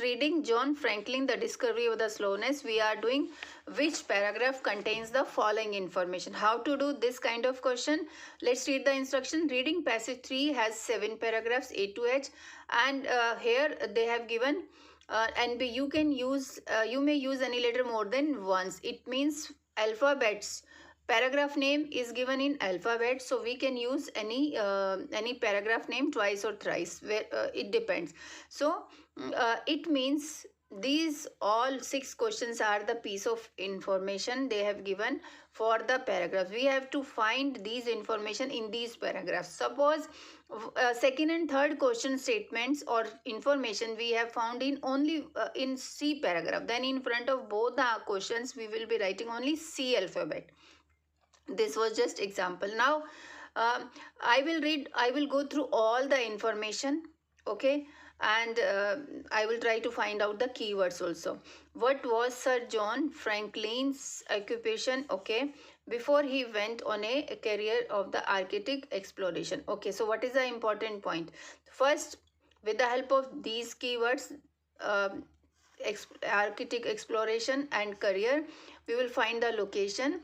reading John Franklin, The Discovery of the Slowness, we are doing which paragraph contains the following information. How to do this kind of question? Let's read the instruction. Reading passage 3 has 7 paragraphs, A to H, and here they have given and you can use you may use any letter more than once. It means alphabets. Paragraph name is given in alphabet, so we can use any paragraph name twice or thrice, where it depends. So it means these all 6 questions are the piece of information they have given for the paragraph. We have to find these information in these paragraphs. Suppose second and third question statements or information we have found in only in C paragraph, then in front of both the questions we will be writing only C alphabet. This was just example. Now I will go through all the information, okay, and I will try to find out the keywords also. What was Sir John Franklin's occupation, okay, before he went on a career of the Arctic exploration? Okay, so what is the important point? First, with the help of these keywords, Arctic exploration and career, we will find the location,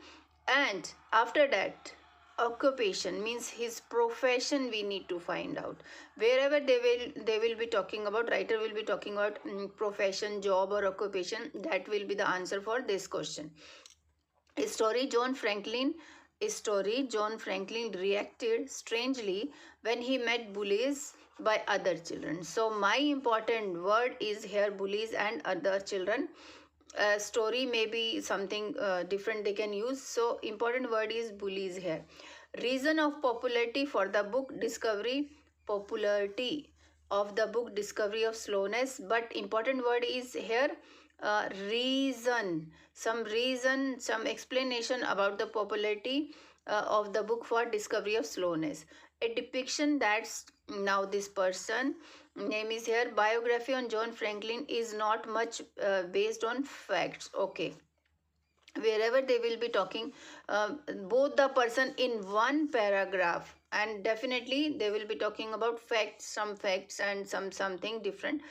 and after that occupation means his profession we need to find out. Wherever they will be talking about, writer will be talking about profession, job or occupation, that will be the answer for this question. Story John Franklin reacted strangely when he met bullies by other children. So my important word is here bullies and other children. Story may be something different they can use, so important word is bullies here. Reason of popularity for the book Discovery, popularity of the book Discovery of Slowness, but important word is here reason, some explanation about the popularity of the book for Discovery of Slowness. A depiction that's now this person name is here. Biography on John Franklin is not much based on facts, okay. Wherever they will be talking both the person in one paragraph, and definitely they will be talking about facts and something different,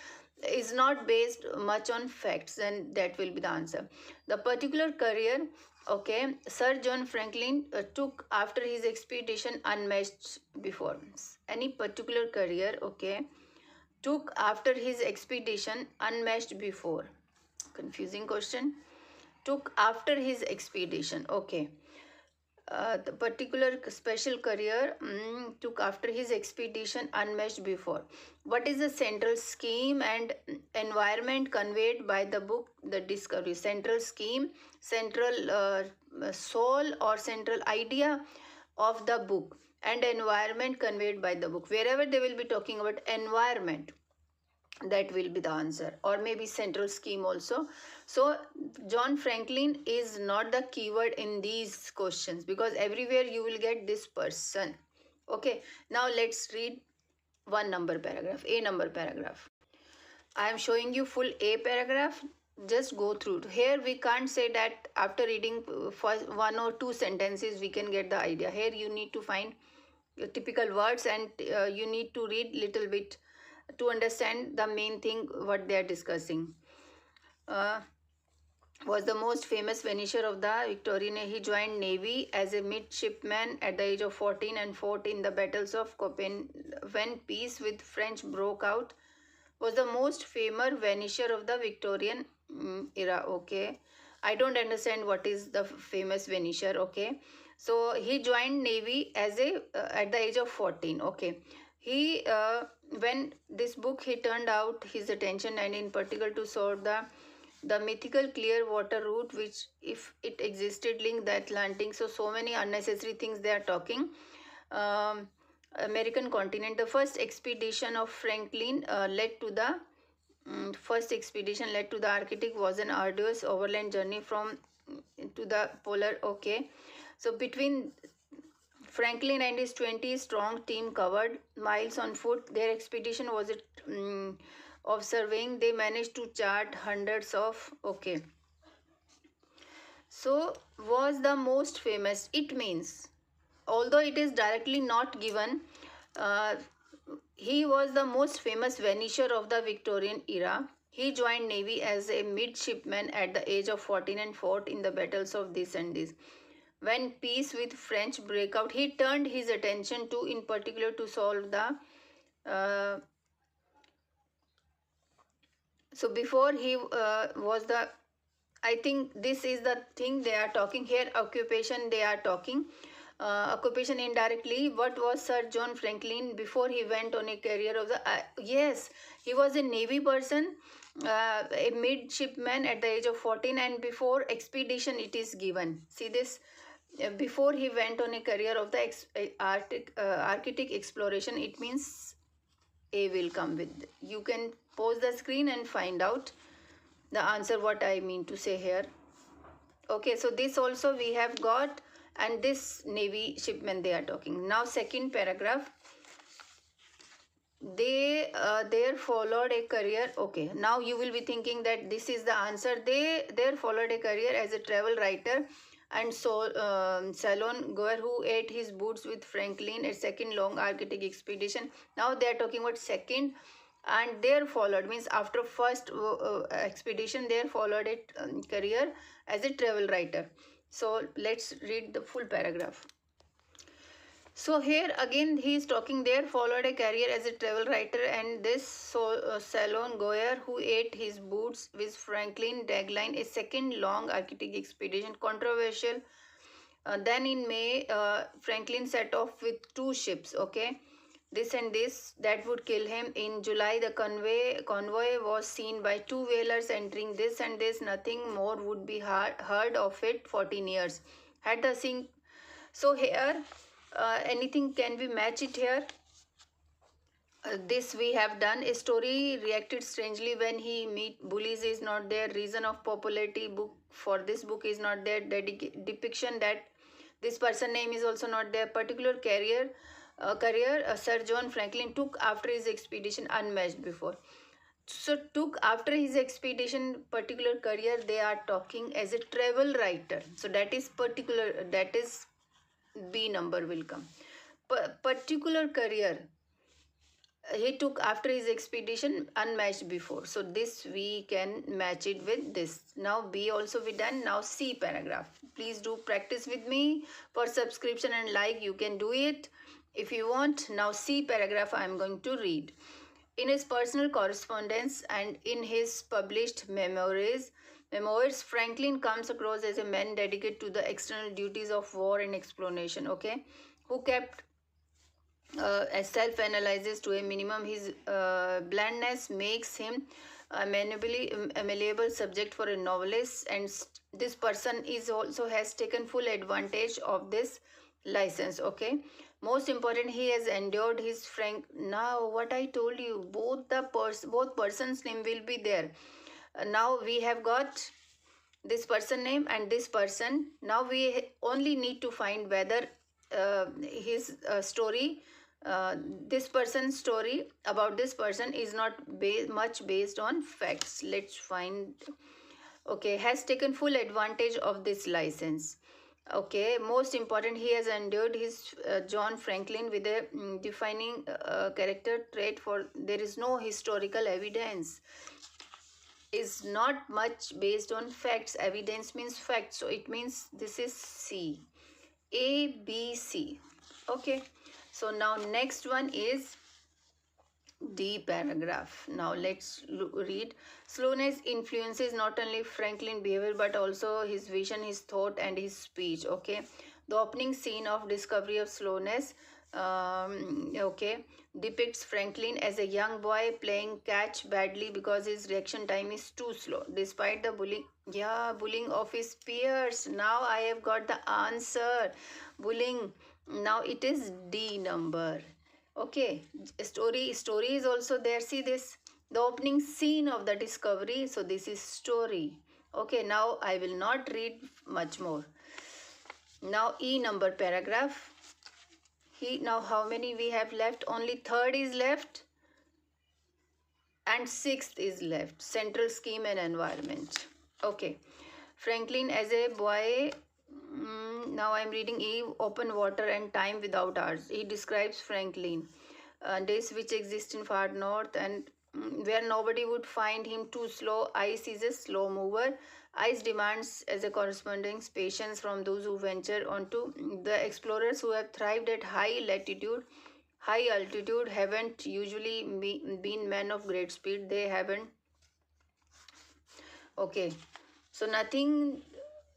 is not based much on facts, then that will be the answer. The particular career, okay, Sir John Franklin took after his expedition unmatched before. Any particular career, okay, took after his expedition unmatched before. Confusing question. Took after his expedition, okay. The particular special career took after his expedition unmatched before. What is the central scheme and environment conveyed by the book The Discovery? Central scheme, central soul or central idea of the book, and environment conveyed by the book. Wherever they will be talking about environment, that will be the answer, or maybe central scheme also. So John Franklin is not the keyword in these questions, because everywhere you will get this person, okay. Now let's read one number paragraph, A number paragraph. I am showing you full A paragraph. Just go through. Here we can't say that after reading first 1 or 2 sentences we can get the idea. Here you need to find typical words, and you need to read little bit to understand the main thing what they are discussing. Was the most famous vanisher of the Victorian. He joined Navy as a midshipman at the age of 14 and fought in the battles of Copenhagen when peace with French broke out. Was the most famous vanisher of the Victorian era, okay. I don't understand what is the famous vanisher, okay. So he joined Navy as a at the age of 14, okay. He when this book he turned out his attention, and in particular to solve the mythical clear water route, which if it existed linked the Atlantic. So many unnecessary things they are talking. American continent. The first expedition of Franklin led to the Arctic, was an arduous overland journey from to the polar, okay. So between Franklin and his 20-strong team covered miles on foot. Their expedition was of surveying. They managed to chart hundreds of, okay. So was the most famous. It means, although it is directly not given, he was the most famous vanisher of the Victorian era. He joined Navy as a midshipman at the age of 14 and fought in the battles of this and this. When peace with French broke out, he turned his attention to, in particular, to solve the so before he was the, I think this is the thing they are talking here, occupation they are talking. Occupation indirectly. What was Sir John Franklin before he went on a career of the, yes, he was a Navy person, a midshipman at the age of 14, and before expedition it is given. See this, before he went on a career of the Arctic exploration, it means A will come with. You can pause the screen and find out the answer what I mean to say here. Okay, so this also we have got, and this Navy shipment they are talking. Now second paragraph. They there followed a career. Okay, now you will be thinking that this is the answer. They there followed a career as a travel writer and so salon goer who ate his boots with Franklin, a second long Arctic expedition. Now they are talking about second, and there followed means after first expedition there followed a career as a travel writer. So let's read the full paragraph. So here again he is talking, there followed a career as a travel writer and this salon goer who ate his boots with Franklin tagline, a second long Arctic expedition, controversial. Then in May, Franklin set off with 2 ships, okay, this and this, that would kill him. In July, the convoy was seen by 2 whalers entering this and this, nothing more would be heard of it 14 years. Had the sink. So here, anything can we match it here? This we have done. A story reacted strangely when he meet bullies is not there. Reason of popularity book for this book is not there. Depiction that this person name is also not there. Particular career Sir John Franklin took after his expedition unmatched before. So took after his expedition particular career they are talking as a travel writer. So that is particular, that is B number will come. Particular career he took after his expedition unmatched before. So this we can match it with this. Now B also we done. Now C paragraph. Please do practice with me. For subscription and like you can do it if you want. Now C paragraph I am going to read. In his personal correspondence and in his published memoirs, Franklin comes across as a man dedicated to the external duties of war and exploration, okay, who kept self-analysis to a minimum. His blandness makes him a malleable subject for a novelist, and this person is also has taken full advantage of this license, okay. Most important, he has endured his frank. Now what I told you, both persons name will be there. Now we have got this person name and this person. Now we only need to find whether his story, this person's story about this person is not much based on facts. Let's find. Okay, has taken full advantage of this license. Okay, most important, he has endured his John Franklin with a defining character trait for there is no historical evidence, is not much based on facts. Evidence means facts, so it means this is C. A, B, C. Okay, so now next one is D paragraph. Now let's read. Slowness influences not only Franklin behavior but also his vision, his thought and his speech, okay. The opening scene of Discovery of Slowness, okay, depicts Franklin as a young boy playing catch badly because his reaction time is too slow despite the bullying of his peers. Now I have got the answer. Bullying. Now it is D number. Okay, story is also there. See this, the opening scene of the Discovery. So this is story. Okay, now I will not read much more. Now E number paragraph. Now how many we have left? Only third is left and sixth is left. Central scheme and environment. Okay, Franklin as a boy. Now I am reading E, open water and time without hours. He describes Franklin. Days which exist in far north and where nobody would find him too slow. Ice is a slow mover. Ice demands as a corresponding patience from those who venture onto. The explorers who have thrived at high altitude haven't usually been men of great speed. They haven't. Okay, so nothing.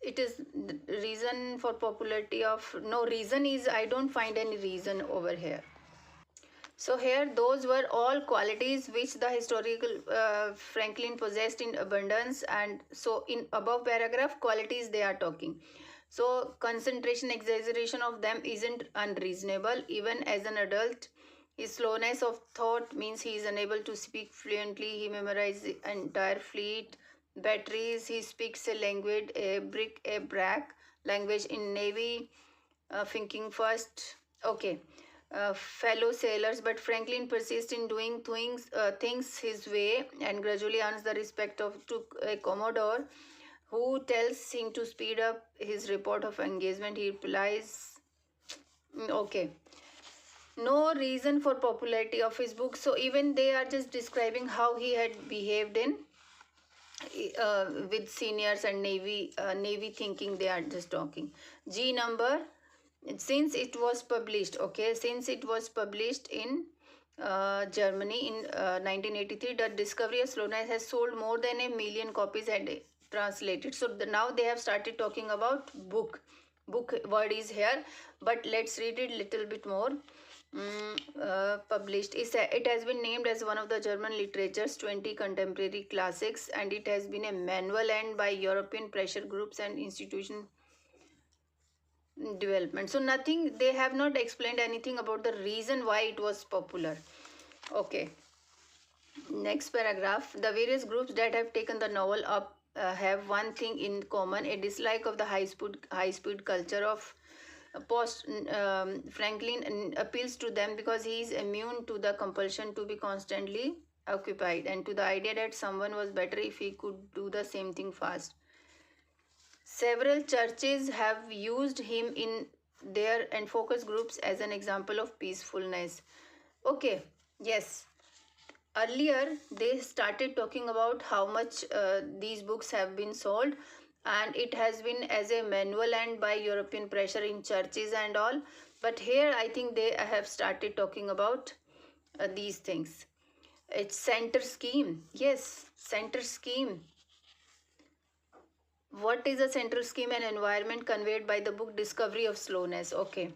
It is reason for popularity of, no reason is, I don't find any reason over here. So here those were all qualities which the historical Franklin possessed in abundance, and so in above paragraph qualities they are talking. So concentration, exaggeration of them isn't unreasonable. Even as an adult, his slowness of thought means he is unable to speak fluently. He memorizes the entire fleet batteries. He speaks a language, a brack language in navy, thinking first. Okay, fellow sailors, but Franklin persists in doing things his way and gradually earns the respect of to a commodore who tells him to speed up his report of engagement. He replies, okay. No reason for popularity of his book. So even they are just describing how he had behaved in with seniors and navy thinking they are just talking. G number, since it was published, okay, since it was published in Germany in 1983, the discovery of slowness has sold more than 1 million copies and translated. So now they have started talking about book word is here, but let's read it little bit more. Published. It has been named as one of the German literature's 20 contemporary classics, and it has been a manual and by European pressure groups and institution development. So nothing, they have not explained anything about the reason why it was popular. Okay. Next paragraph. The various groups that have taken the novel up have one thing in common: a dislike of the high speed culture of post. Franklin appeals to them because he is immune to the compulsion to be constantly occupied and to the idea that someone was better if he could do the same thing fast. Several churches have used him in their and focus groups as an example of peacefulness. Okay, yes. Earlier, they started talking about how much these books have been sold, and it has been as a manual and by European pressure in churches and all. But here, I think they have started talking about these things. It's center scheme. Yes, center scheme. What is a central scheme and environment conveyed by the book Discovery of Slowness? Okay.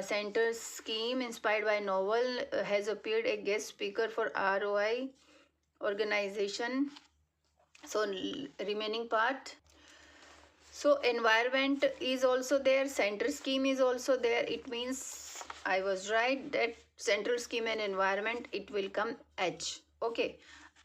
Center scheme inspired by novel has appeared a guest speaker for ROI organization. So remaining part. So environment is also there. Center scheme is also there. It means I was right that central scheme and environment, it will come H. Okay.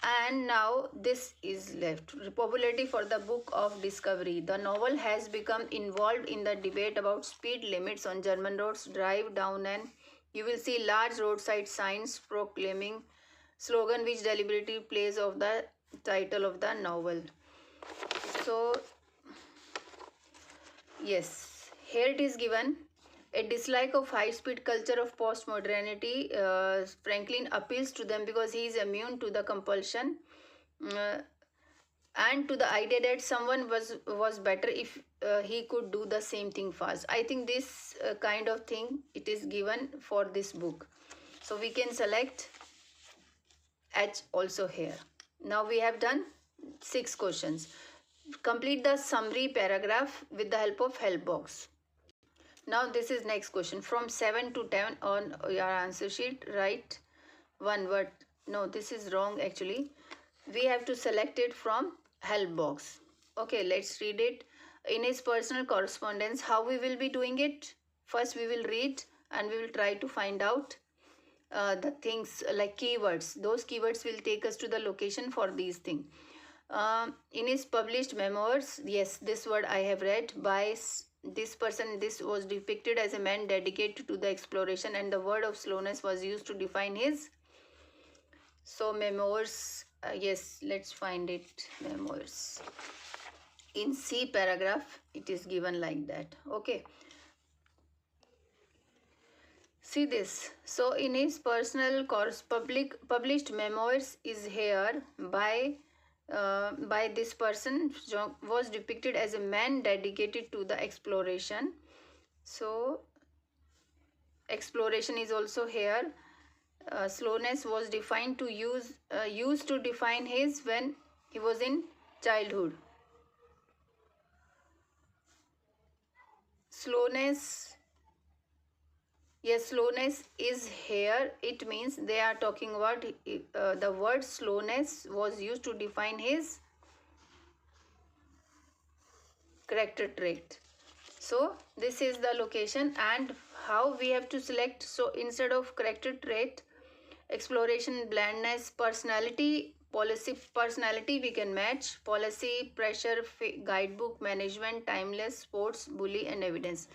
And now this is left. Popularity for the book of discovery. The novel has become involved in the debate about speed limits on German roads. Drive down and you will see large roadside signs proclaiming slogan which deliberately plays off the title of the novel. So yes, here it is given. A dislike of high-speed culture of post-modernity. Franklin appeals to them because he is immune to the compulsion uh, and to the idea that someone was better if he could do the same thing fast. I think this kind of thing it is given for this book. So we can select H also here. Now we have done 6 questions. Complete the summary paragraph with the help of help box. Now this is next question. From 7 to 10 on your answer sheet, write one word. No, this is wrong actually. We have to select it from help box. Okay, let's read it. In his personal correspondence, how we will be doing it? First we will read and we will try to find out the things like keywords. Those keywords will take us to the location for these things. In his published memoirs, yes, this word I have read by this person. This was depicted as a man dedicated to the exploration, and the word of slowness was used to define his. So memoirs, yes, let's find it. Memoirs. In C paragraph, it is given like that. Okay. See this. So in his personal course, published memoirs is here by this person was depicted as a man dedicated to the exploration. So exploration is also here. Slowness was defined to used to define his when he was in childhood. Slowness, yes, slowness is here. It means they are talking about the word slowness was used to define his character trait. So this is the location and how we have to select. So instead of character trait, exploration, blandness, personality, policy, personality we can match, policy, pressure, guidebook, management, timeless, sports, bully and evidence.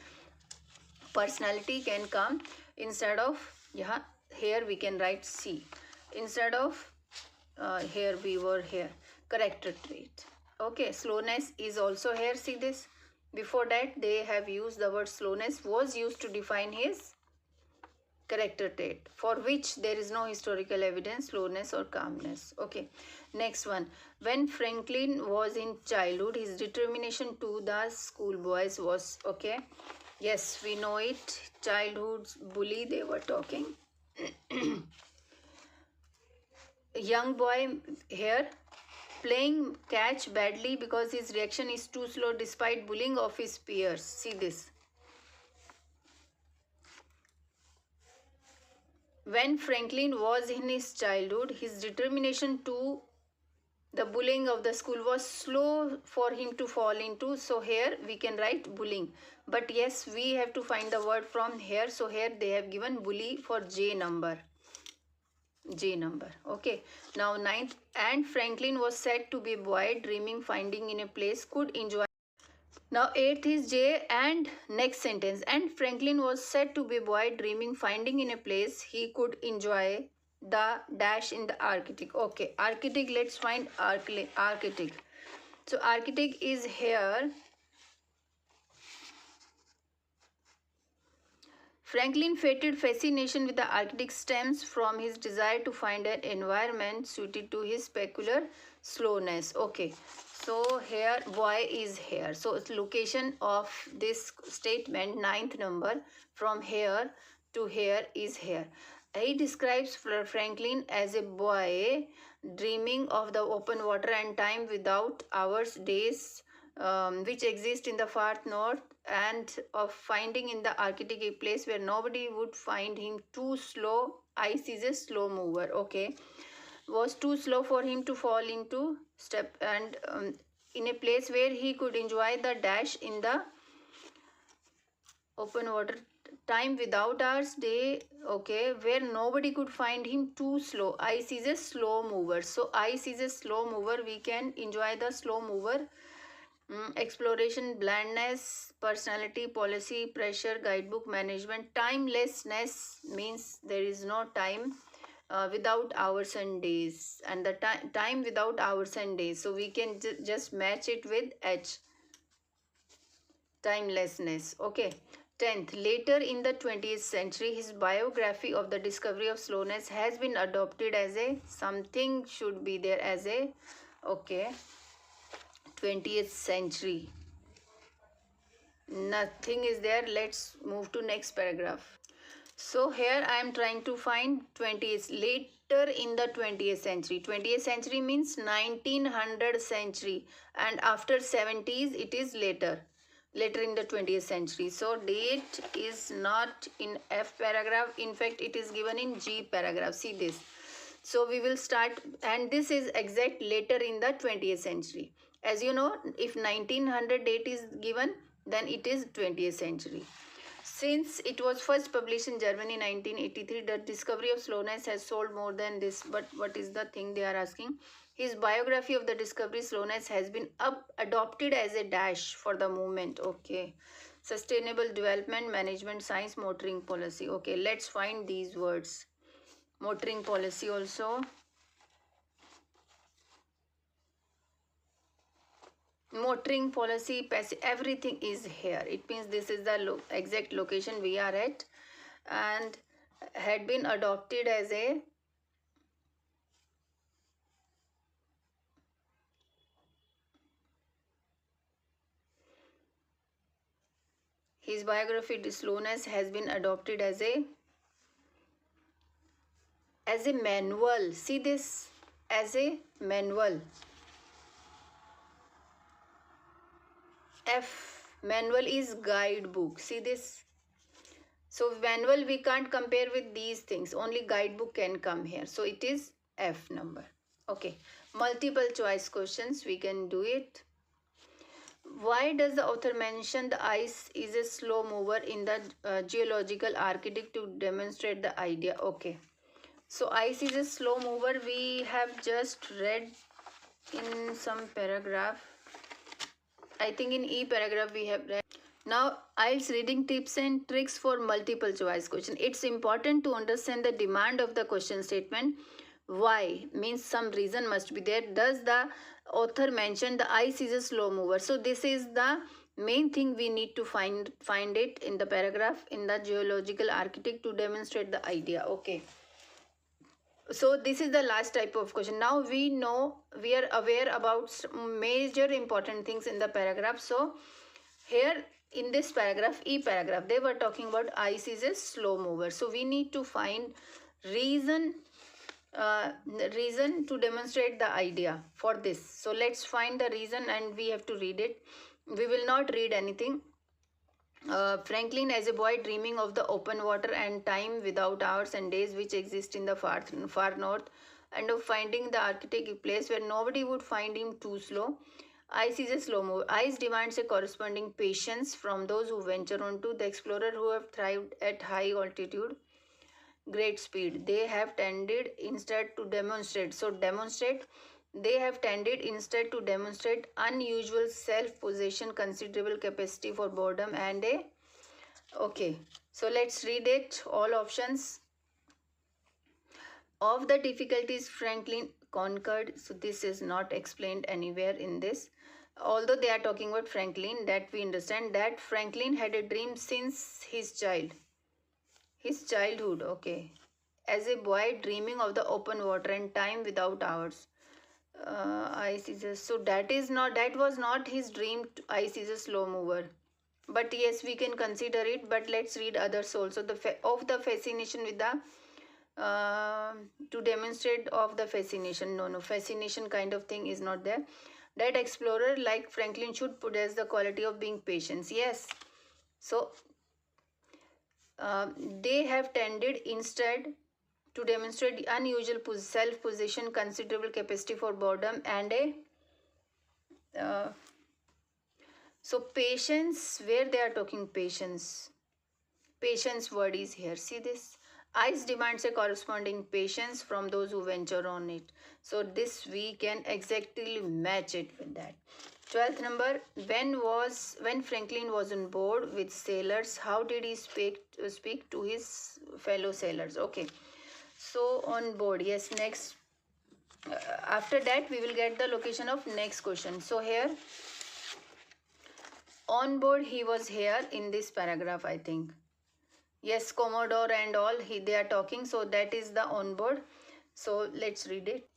Personality can come instead of, yeah, here we can write C instead of here we were here character trait. Okay, slowness is also here. See this, before that they have used the word slowness was used to define his character trait for which there is no historical evidence, slowness or calmness. Okay, next one. When Franklin was in childhood, his determination to the schoolboys was, okay, yes, we know it, childhood bully they were talking. Young boy here playing catch badly because his reaction is too slow despite bullying of his peers. See this. When Franklin was in his childhood, his determination to the bullying of the school was slow for him to fall into. So here we can write bullying. But yes, we have to find the word from here. So here they have given bully for J number. J number. Okay. Now ninth, and Franklin was said to be a boy dreaming finding in a place could enjoy. Now 8th is J and next sentence. And Franklin was said to be a boy dreaming finding in a place he could enjoy the dash in the Arctic. Okay, Arctic, let's find Arctic. So Arctic is here. Franklin fated fascination with the Arctic stems from his desire to find an environment suited to his peculiar slowness. Okay, so here boy is here. So location of this statement, ninth number, from here to here is here. He describes Franklin as a boy dreaming of the open water and time without hours, days, which exist in the far north, and of finding in the Arctic a place where nobody would find him too slow. Ice is a slow mover. Okay, was too slow for him to fall into step, and in a place where he could enjoy the dash in the open water time without hours, day. Okay, where nobody could find him too slow. Ice is a slow mover. So ice is a slow mover. We can enjoy the slow mover. Exploration, blandness, personality, policy, pressure, guidebook, management. Timelessness means there is no time without hours and days, and the time without hours and days. So we can just match it with H. Timelessness. Okay. 10th, later in the 20th century, his biography of the discovery of slowness has been adopted as a, something should be there as a, okay, 20th century. Nothing is there. Let's move to next paragraph. So here I am trying to find 20th, later in the 20th century. 20th century means 1900 century, and after 70s it is later in the 20th century. So date is not in F paragraph. In fact, it is given in G paragraph. See this. So we will start, and this is exact later in the 20th century. As you know, if 1900 date is given, then it is 20th century. Since it was first published in Germany 1983, the discovery of slowness has sold more than this. But what is the thing they are asking? His biography of the discovery slowness has been adopted as a dash for the movement. Okay. Sustainable development, management, science, motoring policy. Okay, let's find these words. Motoring policy also. Motoring policy, everything is here. It means this is the exact location we are at. And had been adopted as a his biography slowness has been adopted as a manual. See this, as a manual. F, manual is guidebook. See this. So manual we can't compare with these things. Only guidebook can come here. So it is F number. Okay. Multiple choice questions. We can do it. Why does the author mention the ice is a slow mover in the geological architect to demonstrate the idea? Okay. So ice is a slow mover. We have just read in some paragraph. I think in E paragraph we have read. Now, IELTS reading tips and tricks for multiple choice question. It's important to understand the demand of the question statement. Why means some reason must be there. Does the author mention the ice is a slow mover? So this is the main thing we need to find it in the paragraph in the geological architect to demonstrate the idea. Okay. So this is the last type of question. Now we are aware about major important things in the paragraph. So here in this paragraph, E paragraph, they were talking about ice is a slow mover. So we need to find reason reason to demonstrate the idea for this. So let's find the reason and we have to read it. We will not read anything. Franklin, as a boy dreaming of the open water and time without hours and days which exist in the far north, and of finding the architect a place where nobody would find him too slow. Ice is a slow move. Ice demands a corresponding patience from those who venture onto the explorer who have thrived at high altitude, great speed. They have tended instead to demonstrate. So demonstrate. They have tended instead to demonstrate unusual self-possession, considerable capacity for boredom, and a okay. So let's read it. All options. Of the difficulties Franklin conquered. So this is not explained anywhere in this. Although they are talking about Franklin, that we understand that Franklin had a dream since his childhood. Okay, as a boy dreaming of the open water and time without hours. Ice is a, so that was not his dream. Ice is a slow mover, but yes, we can consider it. But let's read others also. Of the fascination with the to demonstrate of the fascination. No, fascination kind of thing is not there. That explorer like Franklin should possess the quality of being patient. Yes. So they have tended instead to demonstrate the unusual self-possession, considerable capacity for boredom, and a so patience, where they are talking patience. Patience word is here. See this. Ice demands a corresponding patience from those who venture on it. So this we can exactly match it with that. 12th number, when Franklin was on board with sailors, how did he speak to his fellow sailors? Okay. So on board, yes, next. After that, we will get the location of next question. So here, on board, he was here in this paragraph, I think. Yes, Commodore and all, they are talking. So that is the on board. So let's read it.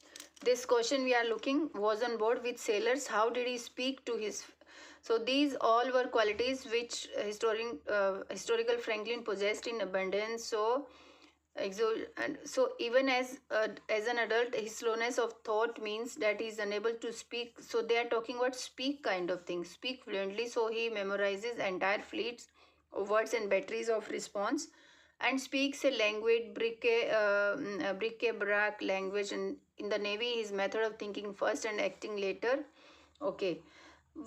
This question we are looking was on board with sailors. How did he speak to his... So these all were qualities which historical Franklin possessed in abundance. So and so even as an adult, his slowness of thought means that he is unable to speak. So they are talking about speak kind of thing, speak fluently. So he memorizes entire fleets of words and batteries of response, and speaks a language bric-a-brac language. And in the navy, his method of thinking first and acting later. Okay.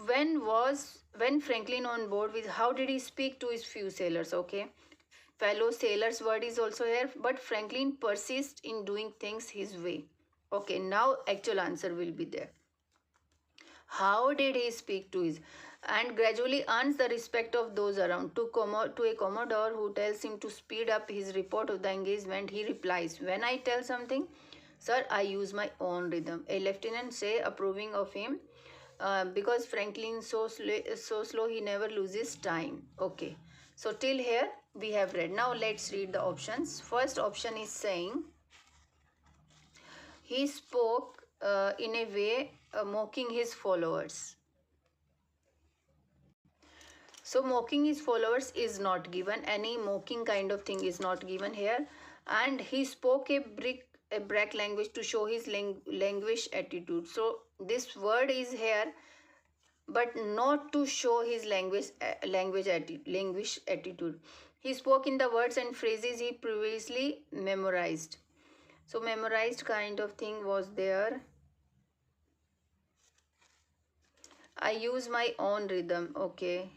When Franklin on board with, how did he speak to his few sailors? Okay, fellow sailors word is also here, but Franklin persists in doing things his way. Okay, now actual answer will be there. How did he speak to his, and gradually earns the respect of those around. To a commodore who tells him to speed up his report of the engagement, he replies, when I tell something, sir, I use my own rhythm. A lieutenant say, approving of him, because Franklin so slow he never loses time. Okay. So till here we have read. Now let's read the options. First option is saying he spoke in a way mocking his followers. So mocking his followers is not given. Any mocking kind of thing is not given here. And he spoke a break language to show his language attitude. So this word is here, but not to show his language attitude. He spoke in the words and phrases he previously memorized. So memorized kind of thing was there. I use my own rhythm. Okay,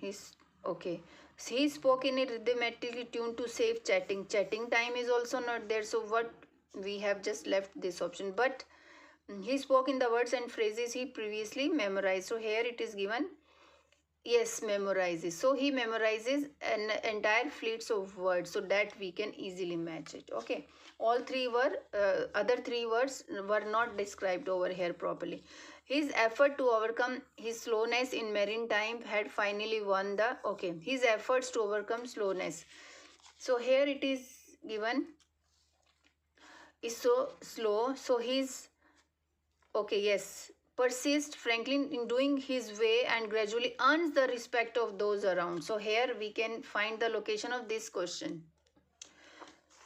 okay. So he spoke in a rhythmically tuned to save chatting. Chatting time is also not there. So what we have just left this option. But he spoke in the words and phrases he previously memorized. So here it is given. Yes, memorizes. So he memorizes an entire fleets of words so that we can easily match it. Okay. All three were, other three words were not described over here properly. His effort to overcome his slowness in maritime had finally won the, okay, his efforts to overcome slowness. So here it is given is so slow. So he's, okay, yes, persist Franklin in doing his way and gradually earns the respect of those around. So here we can find the location of this question.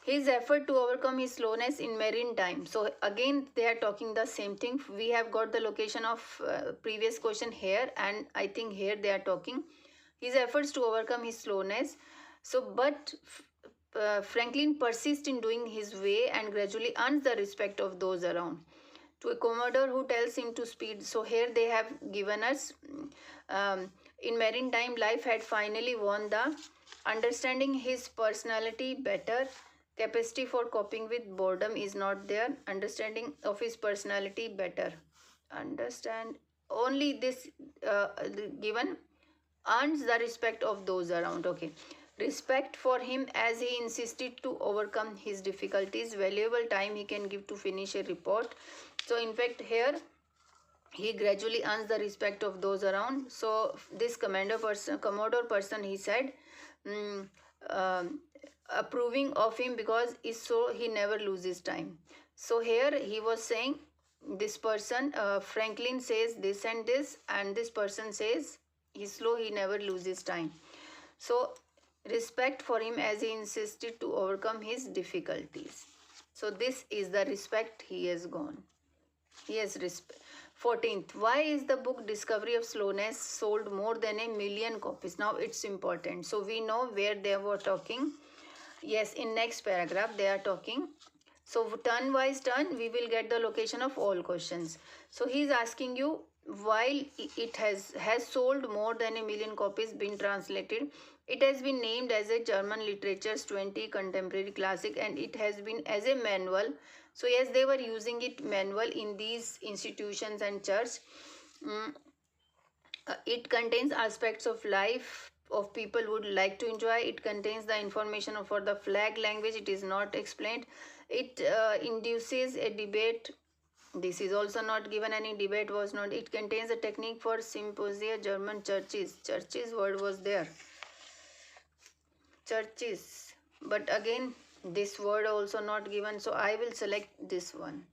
His effort to overcome his slowness in marine time. So again they are talking the same thing. We have got the location of previous question here, and I think here they are talking his efforts to overcome his slowness. So but Franklin persists in doing his way and gradually earns the respect of those around. To a commodore who tells him to speed. So here they have given us in maritime life had finally won the understanding his personality better. Capacity for coping with boredom is not there. Understanding of his personality better. Understand only this given earns the respect of those around. Okay. Respect for him as he insisted to overcome his difficulties. Valuable time he can give to finish a report. So in fact here he gradually earns the respect of those around. So this commodore person, he said, mm, approving of him because is so he never loses time. So here he was saying this person Franklin says this and this person says he's slow, he never loses time. So respect for him as he insisted to overcome his difficulties. So this is the respect he has gone. He has respect. 14th, why is the book Discovery of Slowness sold more than 1 million copies? Now it's important. So we know where they were talking. Yes, in next paragraph they are talking. So turn wise turn, we will get the location of all questions. So he is asking you, while it has sold more than 1 million copies, been translated, it has been named as a German literature's 20 contemporary classic, and it has been as a manual. So yes, they were using it manual in these institutions and church. Mm, it contains aspects of life of people would like to enjoy. It contains the information for the flag language. It is not explained. It induces a debate. This is also not given. Any debate was not. It contains a technique for symposia. German churches. Churches word was there. Churches. But again, this word also not given. So I will select this one.